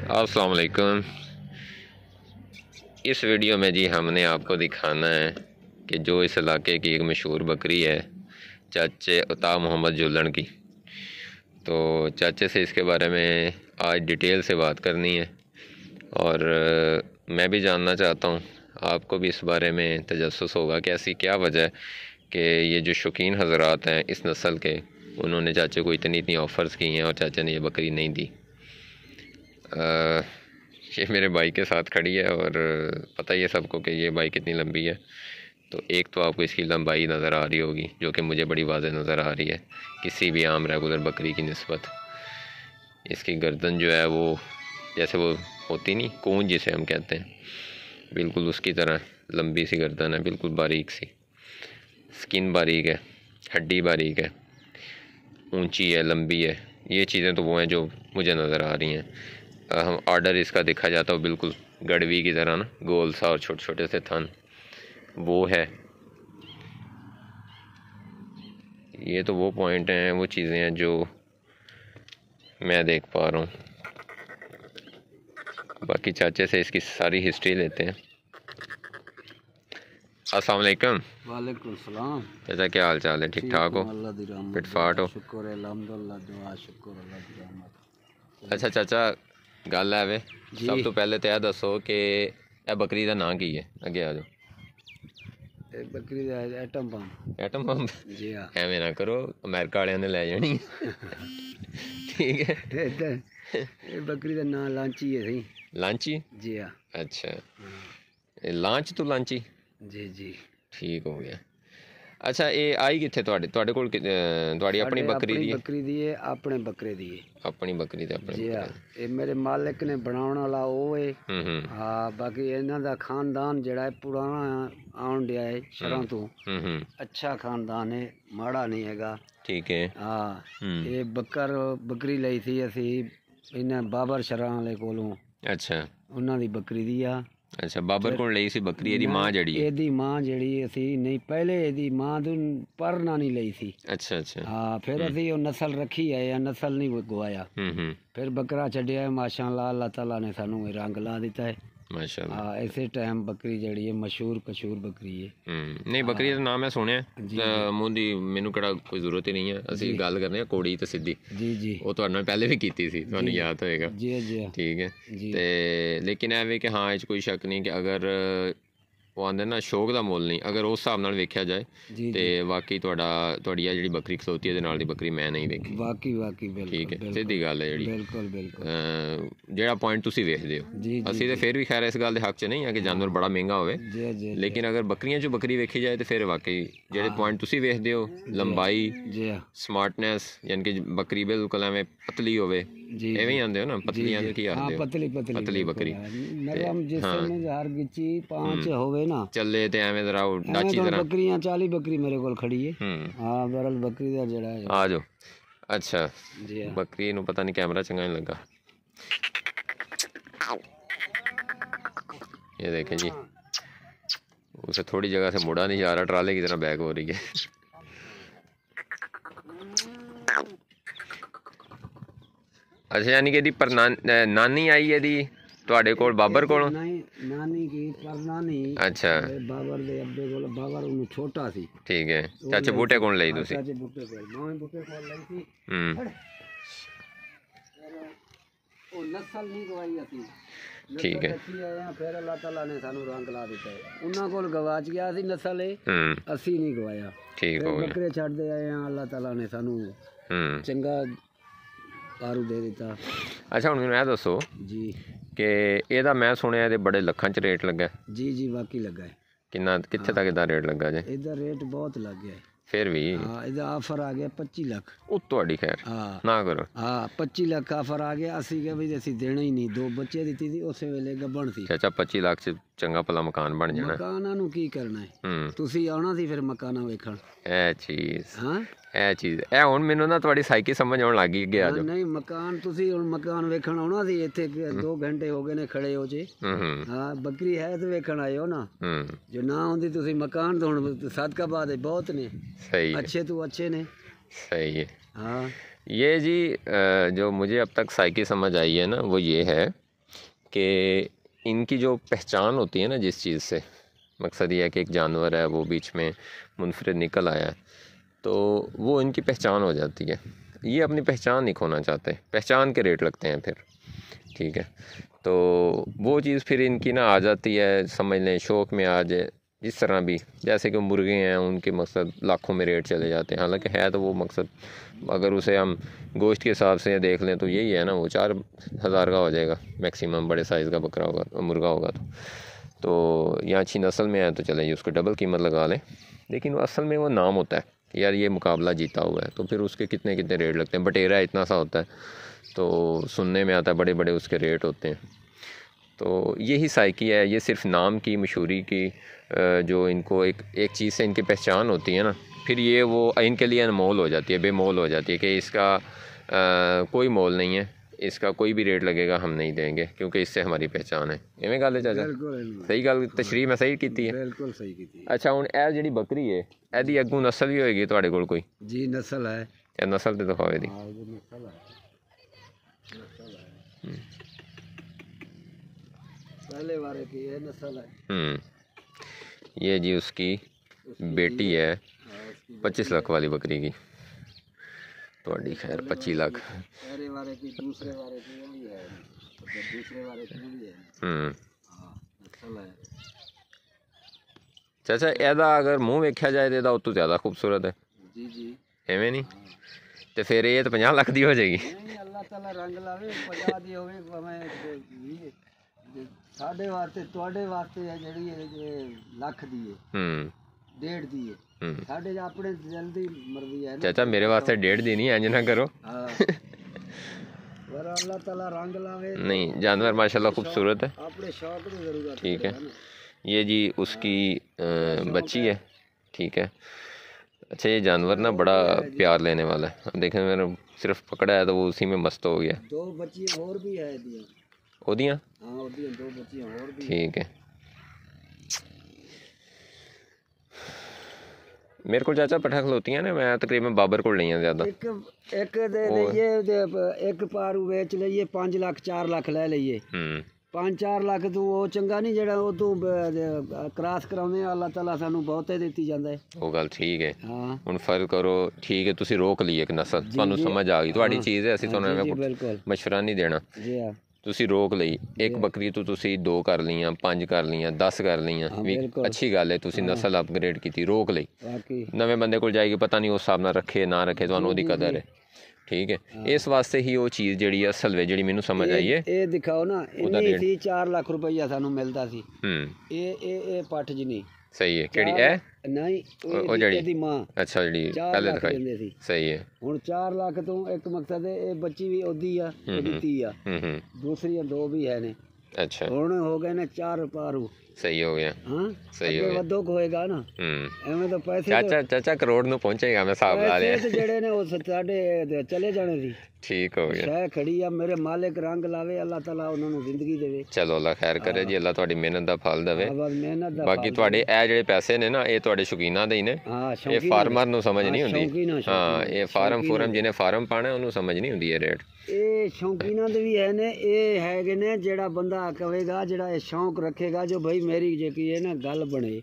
अस्सलाम वालेकुम। इस वीडियो में जी हमने आपको दिखाना है कि जो इस इलाके की एक मशहूर बकरी है चाचे उता मोहम्मद जुलन की, तो चाचे से इसके बारे में आज डिटेल से बात करनी है और मैं भी जानना चाहता हूँ, आपको भी इस बारे में तजस्सुस होगा कि ऐसी क्या वजह है कि ये जो शौकीन हज़रात हैं इस नस्ल के, उन्होंने चाचे को इतनी ऑफ़र्स की हैं और चाचा ने ये बकरी नहीं दी। ये मेरे भाई के साथ खड़ी है और पता ही है सबको कि ये बाइक कितनी लंबी है। तो एक तो आपको इसकी लंबाई नज़र आ रही होगी जो कि मुझे बड़ी वाज़ेह नज़र आ रही है किसी भी आम रेगुलर बकरी की निस्बत। इसकी गर्दन जो है वो जैसे वो होती नहीं कूंज जिसे हम कहते हैं, बिल्कुल उसकी तरह लंबी सी गर्दन है, बिल्कुल बारीक सी। स्किन बारीक है, हड्डी बारीक है, ऊंची है, लंबी है। ये चीज़ें तो वो हैं जो मुझे नज़र आ रही हैं। हम आर्डर इसका देखा जाता है बिल्कुल गड़वी की तरह ना, गोल सा और छोटे छोटे से थन वो है। ये तो वो पॉइंट हैं, वो चीज़ें हैं जो मैं देख पा रहा हूँ। बाकी चाचे से इसकी सारी हिस्ट्री लेते हैं। अस्सलाम वालेकुम। वालेकुम सलाम। चाचा क्या हाल चाल है? ठीक ठाक हो? फिट फाट हो? शुक्र है अल्हम्दुलिल्लाह, दुआ शुक्र अल्लाह दी रहमत। अच्छा चाचा गल है वे, सब तो पहले तो यह दसो कि यह बकरी का नाम की है? अगे आ जाओ। बकरी दा एटम बम। Atom bomb? जी हाँ। एवें ना करो, अमेरिका वाले ने लै जानी। ठीक है। बकरी का नाम लांची है सही। लांची? जी हाँ। अच्छा, लांच तो लांची। जी जी ठीक हो गया। अच्छा ये आई कितने ਤੁਹਾਡੇ ਕੋਲ ਤੁਹਾਡੀ ਆਪਣੀ ਬੱਕਰੀ ਦੀ ਹੈ? ਬੱਕਰੀ ਦੀ ਹੈ, ਆਪਣੇ ਬੱਕਰੇ ਦੀ ਹੈ। ਆਪਣੀ ਬੱਕਰੀ ਤੇ ਆਪਣੇ ਜੀ ਹਾਂ, ਇਹ ਮੇਰੇ ਮਾਲਕ ਨੇ ਬਣਾਉਣ ਵਾਲਾ ਉਹ ਹੈ। ਹਾਂ, ਬਾਕੀ ਇਹਨਾਂ ਦਾ ਖਾਨਦਾਨ ਜਿਹੜਾ ਹੈ ਪੁਰਾਣਾ ਆਉਣ ਡਿਆ ਹੈ ਸ਼ਰਾਂ ਤੋਂ। ਅੱਛਾ ਖਾਨਦਾਨ ਹੈ, ਮਾੜਾ ਨਹੀਂ ਹੈਗਾ। ਠੀਕ ਹੈ। ਹਾਂ, ਇਹ ਬੱਕਰੀ ਲਈ ਸੀ ਅਸੀਂ ਇਹਨਾਂ ਬਾਬਰ ਸ਼ਰਾਂ ਵਾਲੇ ਕੋਲੋਂ। ਅੱਛਾ, ਉਹਨਾਂ ਦੀ ਬੱਕਰੀ ਦੀ ਆ। ਅੱਛਾ, ਬਾਬਰ ਕੋਲ ਲਈ ਸੀ ਬੱਕਰੀ। ਇਹਦੀ ਮਾਂ ਜਿਹੜੀ ਹੈ? ਇਹਦੀ ਮਾਂ ਜਿਹੜੀ ਅਸੀਂ ਨਹੀਂ, ਪਹਿਲੇ ਇਹਦੀ ਮਾਂ ਤੋਂ ਪਰਨਾ ਨਹੀਂ ਲਈ ਸੀ। ਅੱਛਾ ਅੱਛਾ। ਹਾਂ, ਫਿਰ ਅਸੀਂ ਉਹ ਨਸਲ ਰੱਖੀ ਆਏ ਆ, ਨਸਲ ਨਹੀਂ ਗਵਾਇਆ। ਫਿਰ ਬੱਕਰਾ ਛੱਡਿਆ, ਮਾਸ਼ਾਅੱਲਾ ਅੱਲਾਹ ਤਾਲਾ ਨੇ ਸਾਨੂੰ ਇਹ ਰੰਗ ਲਾ ਦਿੱਤਾ ਹੈ ਮਾਸ਼ਾਅੱਲਾ। ਹਾਂ, ਇਸੇ ਟਾਈਮ ਬੱਕਰੀ ਜਿਹੜੀ ਹੈ ਮਸ਼ਹੂਰ ਕਸ਼ੂਰ ਬੱਕਰੀ ਹੈ। ਨਹੀਂ ਬੱਕਰੀ ਦਾ ਨਾਮ ਮੈਂ ਸੁਣਿਆ, ਮੂੰਹ ਦੀ ਮੈਨੂੰ ਕਿਹੜਾ ਕੋਈ ਜ਼ਰੂਰਤ ਹੀ ਨਹੀਂ ਹੈ। ਅਸੀਂ ਗੱਲ ਕਰਨੇ ਆ ਕੋੜੀ ਤੇ ਸਿੱਧੀ। ਜੀ ਜੀ, ਉਹ ਤੁਹਾਡੇ ਨਾਲ ਪਹਿਲੇ ਵੀ ਕੀਤੀ ਸੀ, ਤੁਹਾਨੂੰ ਯਾਦ ਹੋਏਗਾ। ਜੀ ਜੀ ਠੀਕ ਹੈ। ਤੇ ਲੇਕਿਨ ਐਵੇਂ ਕਿ ਹਾਂ ਇਹ 'ਚ ਕੋਈ ਸ਼ੱਕ ਨਹੀਂ ਕਿ ਅਗਰ ਉਹ ਆਂਦੇ ਨਾ ਸ਼ੌਕ ਦਾ ਮੁੱਲ ਨਹੀਂ, ਅਗਰ ਉਸ ਹਿਸਾਬ ਨਾਲ ਵੇਖਿਆ ਜਾਏ ਤੇ ਵਾਕਈ ਤੁਹਾਡੀ ਆ ਜਿਹੜੀ ਬੱਕਰੀ ਖਲੋਤੀ ਇਹਦੇ ਨਾਲ ਦੀ ਬੱਕਰੀ ਮੈਂ ਨਹੀਂ ਵੇਖੀ। ਵਾਕਈ ਬਿਲਕੁਲ ਠੀਕ ਹੈ, ਸਿੱਧੀ ਗੱਲ ਹੈ ਜਿਹੜੀ। ਬਿਲਕੁਲ ਜਿਹੜਾ ਪੁਆਇੰਟ ਤੁਸੀਂ ਵੇਖਦੇ ਹੋ, ਅਸੀਂ ਤੇ ਫਿਰ ਵੀ ਖੈਰ ਇਸ ਗੱਲ ਦੇ ਹੱਕ 'ਚ ਨਹੀਂ ਆ ਕਿ ਜਾਨਵਰ ਬੜਾ ਮਹਿੰਗਾ ਹੋਵੇ, ਲੇਕਿਨ ਅਗਰ ਬੱਕਰੀਆਂ 'ਚੋਂ ਬੱਕਰੀ ਵੇਖੀ ਜਾਏ ਤੇ ਫਿਰ ਵਾਕਈ ਜਿਹੜੇ ਪੁਆਇੰਟ ਤੁਸੀਂ ਵੇਖਦੇ ਹੋ, ਲੰਬਾਈ, ਸਮਾਰਟਨੈਸ, ਯਾਨੀ ਕਿ ਬੱਕਰੀ ਬਿਲਕੁਲ ਐਵੇਂ ਪਤਲੀ ਹੋਵੇ, ਐਵੇਂ ਹੀ ਆਉਂਦੇ ਹੋ ਨਾ ਪਤਲੀਆਂ ਦੇ ਕੀ ਆਉਂਦੇ ਹੋ? ਪਤਲੀ ਬੱਕਰੀ ਚੱਲੇ ਤੇ ਐਵੇਂ ਜ਼ਰਾ ਡਾਚੀ ਤਰ੍ਹਾਂ। ਬੱਕਰੀਆਂ 40 ਬੱਕਰੀ ਮੇਰੇ ਕੋਲ ਖੜੀ ਹੈ। ਹਾਂ, ਬਰਲ ਬੱਕਰੀ ਦਾ ਜਿਹੜਾ ਆ ਜਾਓ। अच्छा, बकरी नूं पता नहीं कैमरा चंगा नहीं लगा। ये देखें जी, उसे थोड़ी जगह से मुड़ा नहीं जा रहा, ट्राले की तरह बैक हो रही है। अच्छा, यानी कि पर नानी आई है दी ਤੁਹਾਡੇ ਕੋਲ ਬਾਬਰ ਕੋਲ? ਨਾਨੀ ਕੀ ਪਰਨਾਨੀ। ਅੱਛਾ, ਬਾਬਰ ਦੇ ਅੱਬੇ ਕੋਲ। ਬਾਬਰ ਉਹਨੂੰ ਛੋਟਾ ਸੀ। ਠੀਕ ਹੈ। ਚਾਚੇ ਬੂਟੇ ਕੋਲ ਲਈ ਤੁਸੀਂ? ਚਾਚੇ ਬੂਟੇ ਕੋਲ, ਨਵੇਂ ਬੂਟੇ ਕੋਲ ਲਈ ਸੀ। ਉਹ ਨਸਲ ਨਹੀਂ ਗਵਾਈ ਅਸੀਂ। ਠੀਕ ਹੈ। ਫਿਰ ਅੱਲਾਹ ਤਾਲਾ ਨੇ ਸਾਨੂੰ ਰੰਗ ਲਾ ਦਿੱਤਾ। ਉਹਨਾਂ ਕੋਲ ਗਵਾਚ ਗਿਆ ਸੀ ਨਸਲ ਇਹ, ਅਸੀਂ ਨਹੀਂ ਗਵਾਇਆ। ਠੀਕ ਹੋ ਗਿਆ। ਬੱਕਰੇ ਛੱਡਦੇ ਆਏ ਆ, ਅੱਲਾਹ ਤਾਲਾ ਨੇ ਸਾਨੂੰ ਚੰਗਾ ਕਾਰੂ ਦੇ ਦਿੱਤਾ। ਅੱਛਾ, ਹੁਣ ਮੈਨੂੰ ਇਹ ਦੱਸੋ ਜੀ ਕਿ ਇਹਦਾ ਮੈਂ ਸੁਣਿਆ ਇਹਦੇ ਬੜੇ ਲੱਖਾਂ 'ਚ ਰੇਟ ਲੱਗਾ? ਜੀ ਜੀ, ਵਾਕਈ ਲੱਗਾ ਹੈ। ਕਿੰਨਾ, ਕਿੱਥੇ ਤੱਕ ਇਹਦਾ ਰੇਟ ਲੱਗਾ ਜੇ? ਇਹਦਾ ਰੇਟ ਬਹੁਤ ਲੱਗ ਗਿਆ ਹੈ। ਫਿਰ ਵੀ ਹਾਂ, ਇਹਦਾ ਆਫਰ ਆ ਗਿਆ 25 ਲੱਖ। ਉਹ ਤੁਹਾਡੀ ਖੈਰ ਨਾ ਕਰੋ। ਹਾਂ, 25 ਲੱਖ ਆਫਰ ਆ ਗਿਆ। ਅਸੀਂ ਕਿਹਾ ਵੀ ਅਸੀਂ ਦੇਣਾ ਹੀ ਨਹੀਂ। 2 ਬੱਚੇ ਦਿੱਤੀ ਸੀ, ਉਸੇ ਵੇਲੇ ਗੱਭਣ ਸੀ। ਚਾਚਾ 25 ਲੱਖ 'ਚ ਚੰਗਾ ਭਲਾ ਮਕਾਨ ਬਣ ਜਾਣਾ। ਮਕਾਨਾਂ ਨੂੰ ਕੀ ਕਰਨਾ ਹੈ? ਤੁਸੀਂ ਆਉਣਾ ਸੀ ਫਿਰ ਮਕਾਨਾਂ ਵੇਖਣ। ਇਹ ਚੀਜ਼ ਇਹ ਹੁਣ ਮੈਨੂੰ ਨਾ ਤੁਹਾਡੀ ਸਾਈਕੀ ਸਮਝ ਆਉਣ ਲੱਗ ਗਈ। ਗਿਆ ਜੋ ਨਹੀਂ ਮਕਾਨ, ਤੁਸੀਂ ਹੁਣ ਮਕਾਨ ਵੇਖਣ ਆਉਣਾ ਸੀ। ਇੱਥੇ 2 ਘੰਟੇ ਹੋ ਗਏ ਨੇ ਖੜੇ ਹੋ ਜੇ। ਹਾਂ, ਬੱਕਰੀ ਹੈ ਤੇ ਵੇਖਣ ਆਏ ਹੋ ਨਾ। ਜੋ ਨਾ ਹੁੰਦੀ ਤੁਸੀਂ ਮਕਾਨ तो ਹੁਣ सदकाबाद है, बहुत ने। सही, अच्छे तो अच्छे ने। सही है। हाँ, ये जी जो मुझे अब तक साइकी समझ आई है ना, वो ये है कि इनकी जो पहचान होती है ना जिस चीज़ से, मकसद ये है कि एक जानवर है वो बीच में मुनफरिद निकल आया है, तो वो इनकी पहचान हो जाती है। ये अपनी पहचान नहीं खोना चाहते, पहचान के रेट लगते हैं फिर, ठीक है। तो वो चीज़ फिर इनकी ना आ जाती है, समझ लें शौक़ में आ जाए। जिस तरह भी जैसे कि मुर्गे हैं, उनके मकसद लाखों में रेट चले जाते हैं, हालांकि है तो वो मकसद, अगर उसे हम गोश्त के हिसाब से देख लें तो यही है ना, वो 4,000 का हो जाएगा मैक्सिमम, बड़े साइज़ का बकरा होगा, मुर्गा होगा तो यहाँ अच्छी नस्ल में है तो चले जी उसको डबल कीमत लगा लें। लेकिन वो असल में वो नाम होता है यार, ये मुकाबला जीता हुआ है, तो फिर उसके कितने कितने रेट लगते हैं। बटेरा इतना सा होता है तो सुनने में आता है बड़े बड़े उसके रेट होते हैं। तो यही साइकी है, ये सिर्फ नाम की मशहूरी की जो इनको एक चीज़ से इनकी पहचान होती है ना, फिर ये वो इनके लिए अनमोल हो जाती है, बेमोल हो जाती है कि इसका कोई मोल नहीं है, इसका कोई भी रेट लगेगा हम नहीं देंगे क्योंकि इससे हमारी पहचान है। इवें गल है चाचा? सही गल, तशरीह मैं सही की है? बिल्कुल सही की। अच्छा हुण ए जिहड़ी बकरी है एदी अग्गों नस्ल भी होएगी तुहाडे कोल कोई? जी नस्ल है। ए नस्ल ते दिखाओ एदी। पहले वाले की ये नस्ल है। ये जी उसकी बेटी है 25 लाख वाली बकरी की। थोड़ी खैर 25 लाख। पहले वाले की दूसरे वाले की वो भी है, दूसरे वाले की भी है। नस्ल है। चाचा एदा अगर मुँह वेख्या जाए तो एदा उतों ज़्यादा खूबसूरत है। जी जी एवें नहीं तो फिर ये तो 50 लाख दी हो जाएगी। नहीं अल्लाह ताला रंग लावे 50 दी होवे भावें साढ़े वास्ते तुहाडे वास्ते है जेहड़ी लाख दी है 1.5 दी है साढ़े अपने दिल दी मर्जी है। चाचा मेरे वास्ते 1.5 दी नहीं, इंज ना करो। पर अल्लाह ताला रंग लावे। नहीं जानवर माशाल्लाह खूबसूरत है, अपने शौक की जरूरत ठीक है। ये जी उसकी बच्ची है, ठीक है। अच्छा ये जानवर ना बड़ा प्यार लेने वाला है। अब देखें मैंने सिर्फ पकड़ा है तो वो उसी में मस्त हो गया। 2 बच्चियां और भी है ओदियां? हां ओदियां 2 बच्चियां और भी, ठीक है। मेरे को चाचा पठा खलोती है ना, मैं तकरीबन बाबर को नहीं है ज़्यादा। एक दे लइए एक पारू बेच लइए 5 लाख 4 लाख ले लइए 5-4 लाख तो वो चंगा नहीं जेड़ा वो तू क्रॉस कराउने अल्लाह ताला सानू बहुते देती जांदा है। वो गल ठीक है। हां हुन फर्क करो, ठीक है तुसी रोक ली एक नस्ल, तुहानू समझ आ गई तुहाडी चीज़ है, असि तुहानू मशवरा नहीं देना। जी हां तुसी रोक लई एक बकरी तो तुसी 2 कर लियां 5 कर लियां 10 कर लियां, अच्छी गल है तुसी नस्ल अपग्रेड की, रोक लई। नवे बंदे को जाएगी पता नहीं उस हिसाब नाल रखे ना रखे, तुहानू ओदी कदर है, ठीक है। इस वास्ते ही वो चीज़ जिहड़ी असल वे जिहड़ी मैनू समझ आई है। ये दिखाओ ना इन्नी सी 4 लाख रुपया सानू मिलदा सी। ये पठ जी नहीं सही है। केड़ी है? नहीं ओ जेडी मां। अच्छा जेडी पहले दिखाई सही है। हुन 4 लाख तो एक मकसद है, ये बच्ची भी ओदी आ दी आ दूसरी 2 भी है ने। अच्छा हुन हो गए ने 4 पारू। सही हो गया। हाँ सही हो गया, वधो होएगा ना। एवें तो पैसे चाचा करोड़ नु पहुंचेगा, मैं हिसाब ला लिया। पैसे जेड़े ने वो साडे चले जाने सी। ठीक हो गया। शह खड़ी आ, मेरे मालिक रंग लावे, अल्लाह ताला उन्हां नु जिंदगी देवे। चलो अल्लाह खैर करे जी, अल्लाह तुहाडी मेहनत दा फल देवे। बाकी तुहाडे ए जेड़े पैसे ने ना ये तुहाडे शौकीनां दे ही ने, ये फार्मर नु समझ नहीं हुंदी। हां ये फार्म जिन्हें फार्म पाना उन्होंने समझ नहीं हुंदी ये रेट। ये शौकीनां दे भी है ने, ये है ने जेड़ा बंदा कहेगा जेड़ा ये शौक रखेगा जो भाई मेरी जेकी है ना गल बने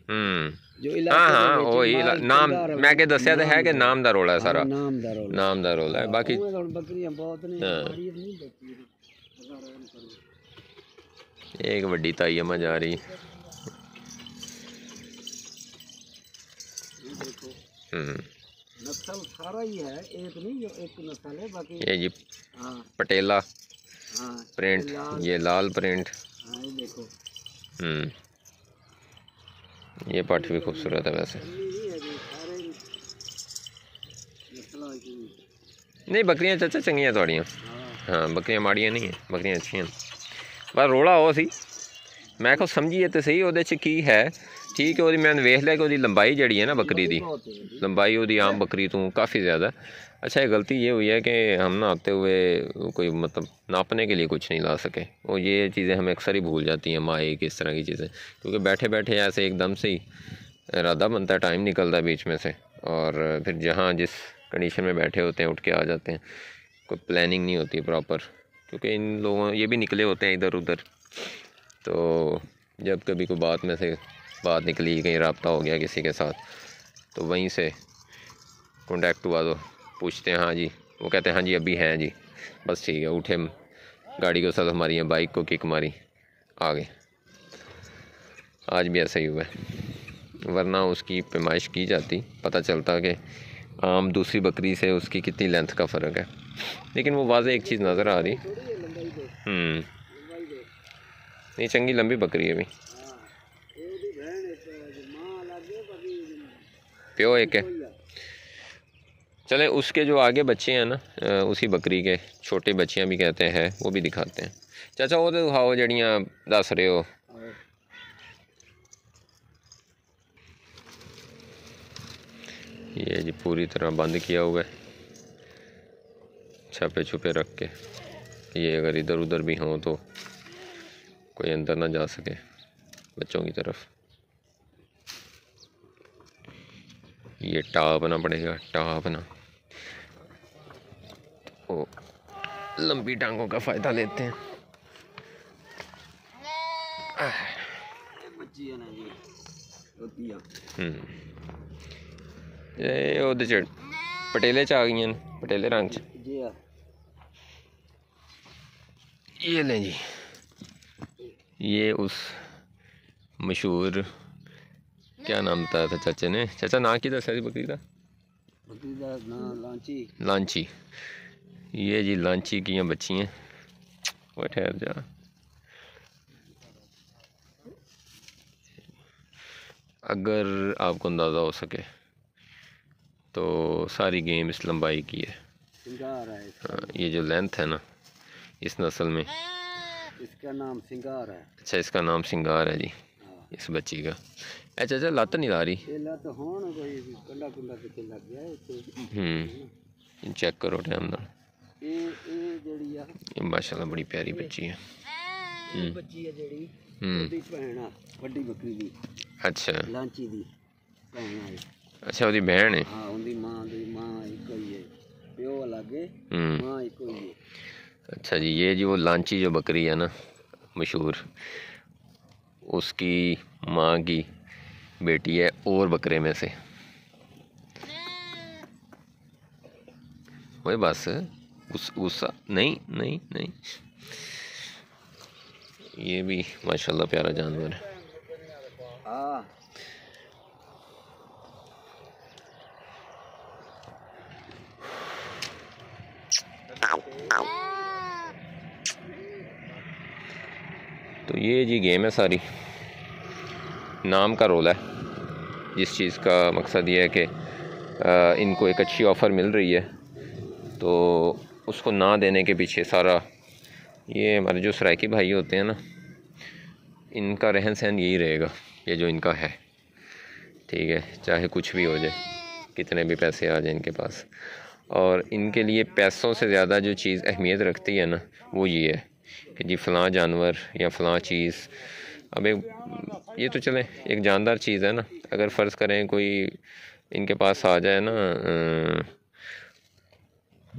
जो इलाके नाम मैं के दस्या तो है कि नाम दा रोला है सारा, नाम दा रोला है। बाकी बकरियां बहुत ने एक बड़ी ताई अम्मा जा रही। नस्ल सारा ही है, एक नहीं जो एक नस्ल है बाकी ये जी पटेला प्रिंट, ये लाल प्रिंट। ये देखो ये पाठ भी खूबसूरत है वैसे। नहीं बकरियां चाचा चंगियां थोड़ियां। हाँ बकरियां माड़ियां नहीं है, बकरियां अच्छियां। पर रोला हो सी मैं को समझिए तो सही वो की है, ठीक है। मैं वेख लिया कि वो लंबाई जी है ना बकरी की, लंबाई वो आम बकरी तो काफ़ी ज़्यादा। अच्छा ये गलती ये हुई है कि हम नापते हुए कोई मतलब नापने के लिए कुछ नहीं ला सके। वो ये चीज़ें हमें अक्सर ही भूल जाती हैं, माए किस तरह की चीज़ें, क्योंकि बैठे बैठे ऐसे एकदम से ही इरादा बनता है, टाइम निकलता है बीच में से, और फिर जहाँ जिस कंडीशन में बैठे होते हैं उठ के आ जाते हैं, कोई प्लानिंग नहीं होती प्रॉपर, क्योंकि इन लोगों ये भी निकले होते हैं इधर उधर, तो जब कभी कोई बात में से बात निकली, कहीं रब्ता हो गया किसी के साथ, तो वहीं से कॉन्टैक्ट हुआ तो पूछते हैं हाँ जी, वो कहते हैं हाँ जी अभी हैं जी, बस ठीक है, उठे गाड़ी को सल्फ मारी है, बाइक को किक मारी, आ गए। आज भी ऐसा ही हुआ है, वरना उसकी पैमाइश की जाती, पता चलता कि आम दूसरी बकरी से उसकी कितनी लेंथ का फ़र्क है। लेकिन वो वाज़े एक चीज़ नज़र आ रही, नहीं चंगी लंबी बकरी है भी, प्यो एक है। चले उसके जो आगे बच्चे हैं ना, उसी बकरी के छोटे बच्चियां भी कहते हैं, वो भी दिखाते हैं। चाचा वो तो दिखाओ जड़ियाँ दस रहे हो। ये जी पूरी तरह बंद किया हुआ है, छपे छुपे रख के, ये अगर इधर उधर भी हों तो कोई अंदर ना जा सके बच्चों की तरफ। ये टापना पड़ेगा, टापना तो लंबी टांगों का फ़ायदा लेते हैं। पटेले च आ गई हैं, पटेले रंग च। ये लें जी, ये उस मशहूर क्या नाम बताया था चाचे ने, चाचा ना की दसा बकरी का? बकरी का नाम लांची। लांची, ये जी लांची की बच्ची हैं। वो ठहर जा, अगर आपको अंदाज़ा हो सके तो सारी गेम इस लंबाई की है। ये जो लेंथ है ना इस नस्ल में, इसका नाम सिंगार है। अच्छा इसका नाम सिंगार है जी इस बच्ची का। अच्छा अच्छा लत्त नहीं ला रही, चेक करो टाइम ना। ये माशाल्लाह बड़ी प्यारी बच्ची है। अच्छा लांची दी भैन है। अच्छा ਉਹਦੀ बहन है। हाँ उनकी मां दी मां एक ही है, प्यो अलग है, मां एक ही है। अच्छा जी, ये जी वो लांची जो बकरी है ना मशहूर, उसकी माँ की बेटी है और बकरे में से। वही बस गुस्सा नहीं नहीं नहीं, ये भी माशाल्लाह प्यारा जानवर है। तो ये जी गेम है सारी, नाम का रोल है। जिस चीज़ का मकसद ये है कि इनको एक अच्छी ऑफ़र मिल रही है तो उसको ना देने के पीछे सारा, ये हमारे जो सराइकी भाई होते हैं ना, इनका रहन सहन यही रहेगा, ये जो इनका है, ठीक है, चाहे कुछ भी हो जाए, कितने भी पैसे आ जाए इनके पास। और इनके लिए पैसों से ज़्यादा जो चीज़ अहमियत रखती है ना, वो ये है कि जी फ़लाँ जानवर या फ़लाँ चीज़, अब एक ये तो चले एक जानदार चीज़ है ना, अगर फ़र्ज़ करें कोई इनके पास आ जाए ना,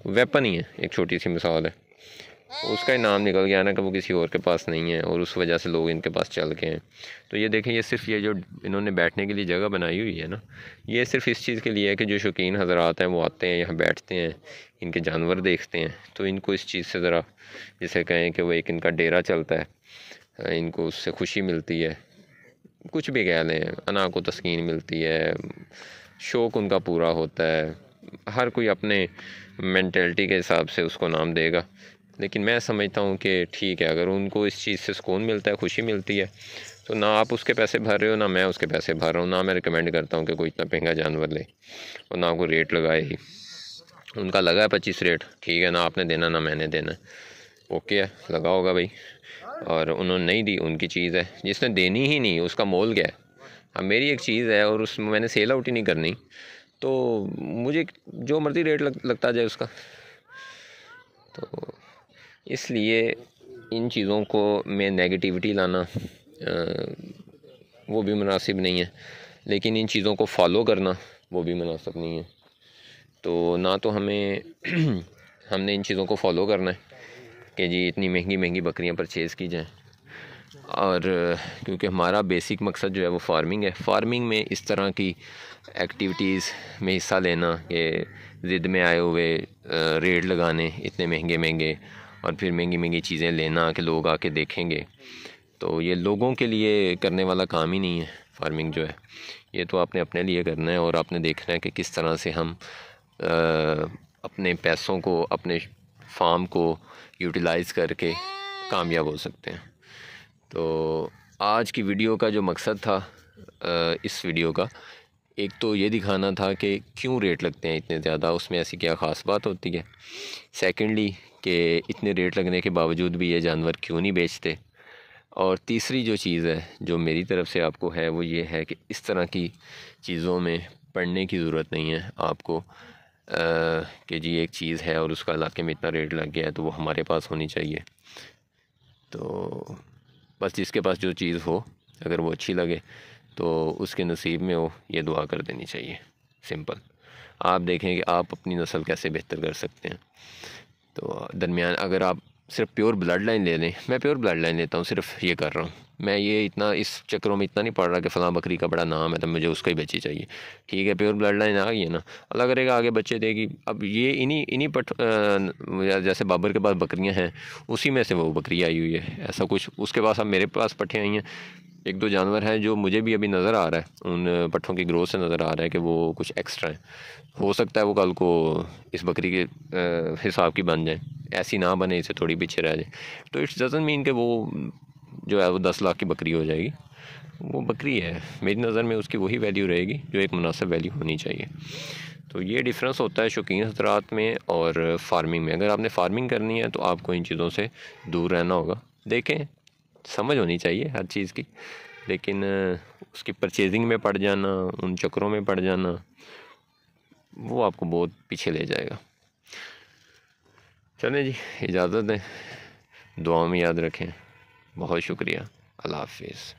वेपन ही है, एक छोटी सी मिसाल है, उसका ही नाम निकल गया ना कि वो किसी और के पास नहीं है और उस वजह से लोग इनके पास चल के हैं। तो ये देखें, ये सिर्फ ये जो इन्होंने बैठने के लिए जगह बनाई हुई है ना, ये सिर्फ इस चीज़ के लिए है कि जो शौकीन हज़रात हैं वो आते हैं यहाँ बैठते हैं, इनके जानवर देखते हैं, तो इनको इस चीज़ से ज़रा जिसे कहें कि वो एक इनका डेरा चलता है, इनको उससे खुशी मिलती है, कुछ भी कह लें, अना को तस्कीन मिलती है, शौक़ उनका पूरा होता है। हर कोई अपने मेंटेलिटी के हिसाब से उसको नाम देगा, लेकिन मैं समझता हूँ कि ठीक है, अगर उनको इस चीज़ से सुकून मिलता है, खुशी मिलती है, तो ना आप उसके पैसे भर रहे हो, ना मैं उसके पैसे भर रहा हूँ, ना मैं रिकमेंड करता हूँ कि कोई इतना महंगा जानवर ले और ना कोई रेट लगाए ही। उनका लगा है 25 रेट, ठीक है, ना आपने देना ना मैंने देना, ओके है, लगा होगा भाई, और उन्होंने नहीं दी, उनकी चीज़ है। जिसने देनी ही नहीं उसका मोल क्या है। अब मेरी एक चीज़ है और उसमें मैंने सेल आउट ही नहीं करनी, तो मुझे जो मर्ज़ी रेट लगता जाए उसका। तो इसलिए इन चीज़ों को में नेगेटिविटी लाना वो भी मुनासिब नहीं है, लेकिन इन चीज़ों को फॉलो करना वो भी मुनासिब नहीं है। तो ना तो हमें हमने इन चीज़ों को फॉलो करना है, कि जी इतनी महंगी महंगी बकरियां परचेज़ की जाएँ। और क्योंकि हमारा बेसिक मकसद जो है वो फार्मिंग है। फार्मिंग में इस तरह की एक्टिविटीज़ में हिस्सा लेना, कि ज़िद में आए हुए रेट लगाने इतने महंगे महंगे और फिर महंगी महंगी चीज़ें लेना कि लोग आके देखेंगे, तो ये लोगों के लिए करने वाला काम ही नहीं है। फार्मिंग जो है ये तो आपने अपने लिए करना है, और आपने देखना है कि किस तरह से हम अपने पैसों को, अपने फार्म को यूटिलाइज़ करके कामयाब हो सकते हैं। तो आज की वीडियो का जो मकसद था इस वीडियो का, एक तो ये दिखाना था कि क्यों रेट लगते हैं इतने ज़्यादा, उसमें ऐसी क्या ख़ास बात होती है। सेकेंडली कि इतने रेट लगने के बावजूद भी ये जानवर क्यों नहीं बेचते। और तीसरी जो चीज़ है जो मेरी तरफ से आपको है वो ये है कि इस तरह की चीज़ों में पढ़ने की ज़रूरत नहीं है आपको कि जी एक चीज़ है और उसका इलाके में इतना रेट लग गया है तो वो हमारे पास होनी चाहिए। तो बस जिसके पास जो चीज़ हो, अगर वो अच्छी लगे तो उसके नसीब में हो, ये दुआ कर देनी चाहिए। सिंपल। आप देखें कि आप अपनी नस्ल कैसे बेहतर कर सकते हैं। तो दरमियान अगर आप सिर्फ प्योर ब्लड लाइन ले लें, मैं प्योर ब्लड लाइन लेता हूँ, सिर्फ ये कर रहा हूँ मैं, ये इतना इस चक्रों में इतना नहीं पड़ रहा कि फ़लाँ बकरी का बड़ा नाम है तो मुझे उसका ही बच्ची चाहिए। ठीक है, प्योर ब्लड लाइन आ गई है ना, अल्लाह करेगा आगे बच्चे देगी। अब ये इन्हीं जैसे बाबर के पास बकरियां हैं उसी में से वो बकरी आई हुई है, ऐसा कुछ उसके पास। अब मेरे पास पट्ठे आई हैं, एक दो जानवर हैं जो मुझे भी अभी नज़र आ रहा है, उन पट्ठों की ग्रोथ से नज़र आ रहा है कि वो कुछ एक्स्ट्रा है। हो सकता है वो कल को इस बकरी के हिसाब की बन जाए, ऐसी ना बने, इसे थोड़ी पीछे रह जाए। तो इट्स डजंट मीन कि वो जो है वो 10 लाख की बकरी हो जाएगी। वो बकरी है, मेरी नज़र में उसकी वही वैल्यू रहेगी जो एक मुनासिब वैल्यू होनी चाहिए। तो ये डिफरेंस होता है शौकीन हज़रात में और फार्मिंग में। अगर आपने फार्मिंग करनी है तो आपको इन चीज़ों से दूर रहना होगा। देखें, समझ होनी चाहिए हर चीज़ की, लेकिन उसकी परचेजिंग में पड़ जाना, उन चक्रों में पड़ जाना, वो आपको बहुत पीछे ले जाएगा। चलें जी, इजाज़त दें, दुआ में याद रखें। बहुत शुक्रिया। अल्लाह हाफिज़।